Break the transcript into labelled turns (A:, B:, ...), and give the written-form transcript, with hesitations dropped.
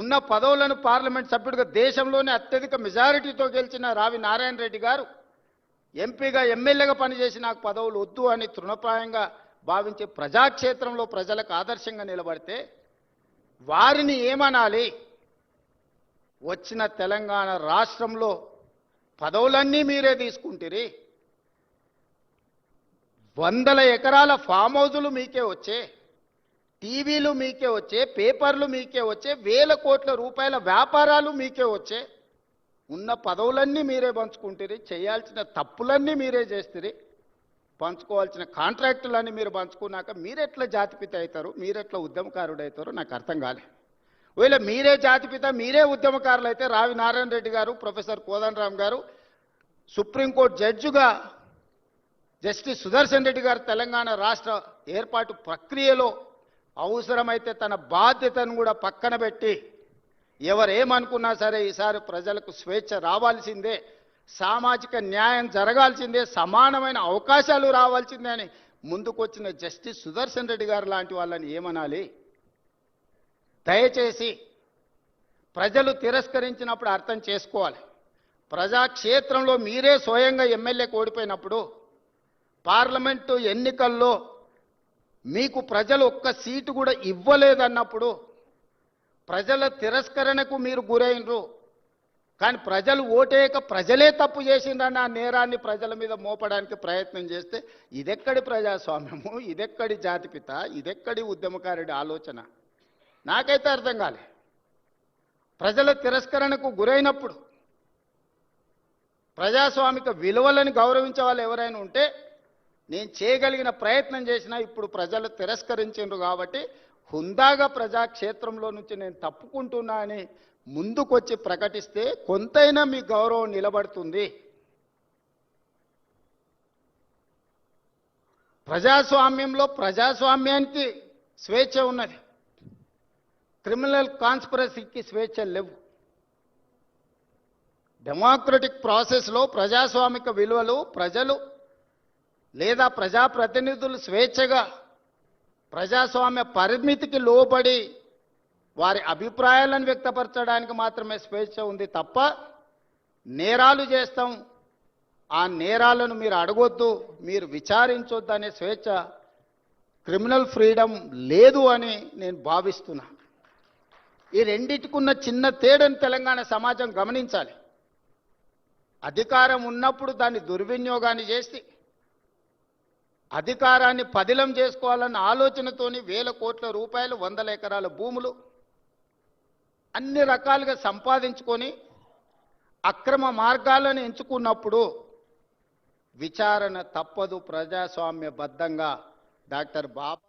A: ఉన్న పదవులను పార్లమెంట్ సభ్యుడిగా దేశంలోనే అత్యధిక మెజారిటీతో గెలిచిన రావి నారాయణ రెడ్డి గారు ఎంపీగా ఎమ్మెల్యేగా పనిచేసి నాకు పదవులు వద్దు అని తృణప్రాయంగా భావించే ప్రజాక్షేత్రంలో ప్రజలకు ఆదర్శంగా నిలబడితే వారిని ఏమనాలి? వచ్చిన తెలంగాణ రాష్ట్రంలో పదవులన్నీ మీరే తీసుకుంటారు. వందల ఎకరాల ఫామ్ హౌజులు మీకే వచ్చే, టీవీలు మీకే వచ్చే, పేపర్లు మీకే వచ్చే, వేల కోట్ల రూపాయల వ్యాపారాలు మీకే వచ్చే, ఉన్న పదవులన్నీ మీరే పంచుకుంటారు, చేయాల్సిన తప్పులన్నీ మీరే చేస్తారు, పంచుకోవాల్సిన కాంట్రాక్టులన్నీ మీరు పంచుకున్నాక మీరెట్లా జాతిపిత అవుతారు, మీరెట్లా ఉద్యమకారుడు అవుతారో నాకు అర్థం కాలే. ఒకవేళ మీరే జాతిపిత, మీరే ఉద్యమకారులు అయితే రావి నారాయణ రెడ్డి గారు, ప్రొఫెసర్ కోదండరామ్ గారు సుప్రీంకోర్టు జడ్జిగా జస్టిస్ సుదర్శన్ రెడ్డి గారు తెలంగాణ రాష్ట్ర ఏర్పాటు ప్రక్రియలో అవసరమైతే తన బాధ్యతను కూడా పక్కన పెట్టి ఎవరేమనుకున్నా సరే ఈసారి ప్రజలకు స్వేచ్ఛ రావాల్సిందే, సామాజిక న్యాయం జరగాల్సిందే, సమానమైన అవకాశాలు రావాల్సిందే అని ముందుకొచ్చిన జస్టిస్ సుదర్శన్ రెడ్డి గారు లాంటి వాళ్ళని ఏమనాలి? దయచేసి ప్రజలు తిరస్కరించినప్పుడు అర్థం చేసుకోవాలి. ప్రజాక్షేత్రంలో మీరే స్వయంగా ఎమ్మెల్యేకి ఓడిపోయినప్పుడు, పార్లమెంటు ఎన్నికల్లో మీకు ప్రజలు ఒక్క సీటు కూడా ఇవ్వలేదన్నప్పుడు, ప్రజల తిరస్కరణకు మీరు గురైనరు. కానీ ప్రజలు ఓటేయక ప్రజలే తప్పు చేసిండ్రన్న ఆ నేరాన్ని ప్రజల మీద మోపడానికి ప్రయత్నం చేస్తే ఇదెక్కడి ప్రజాస్వామ్యము, ఇదెక్కడి జాతిపిత, ఇదెక్కడి ఉద్యమకారుడి ఆలోచన? నాకైతే అర్థం కాలే. ప్రజల తిరస్కరణకు గురైనప్పుడు ప్రజాస్వామిక విలువలను గౌరవించే వాళ్ళు ఎవరైనా ఉంటే నేను చేయగలిగిన ప్రయత్నం చేసినా ఇప్పుడు ప్రజలు తిరస్కరించారు కాబట్టి హుందాగా ప్రజాక్షేత్రంలో నుంచి నేను తప్పుకుంటున్నా అని ముందుకొచ్చి ప్రకటిస్తే కొంతైనా మీ గౌరవం నిలబడుతుంది. ప్రజాస్వామ్యంలో ప్రజాస్వామ్యానికి స్వేచ్ఛ ఉన్నది, క్రిమినల్ కాన్స్పిరసీకి స్వేచ్ఛ లేవు. డెమోక్రటిక్ ప్రాసెస్లో ప్రజాస్వామిక విలువలు ప్రజలు లేదా ప్రజాప్రతినిధులు స్వేచ్ఛగా ప్రజాస్వామ్య పరిమితికి లోబడి వారి అభిప్రాయాలను వ్యక్తపరచడానికి మాత్రమే స్వేచ్ఛ ఉంది తప్ప నేరాలు చేస్తాం, ఆ నేరాలను మీరు అడగొద్దు, మీరు విచారించొద్దు అనే స్వేచ్ఛ, క్రిమినల్ ఫ్రీడమ్ లేదు అని నేను భావిస్తున్నా. ఈ రెండిటికున్న చిన్న తేడాను తెలంగాణ సమాజం గమనించాలి. అధికారం ఉన్నప్పుడు దాన్ని దుర్వినియోగాన్ని చేసి అధికారాన్ని పదిలం చేసుకోవాలన్న ఆలోచనతోని వేల కోట్ల రూపాయలు, వందల ఎకరాల భూములు అన్ని రకాలుగా సంపాదించుకొని అక్రమ మార్గాలను ఎంచుకున్నప్పుడు విచారణ తప్పదు. ప్రజాస్వామ్యబద్ధంగా డాక్టర్ బాబా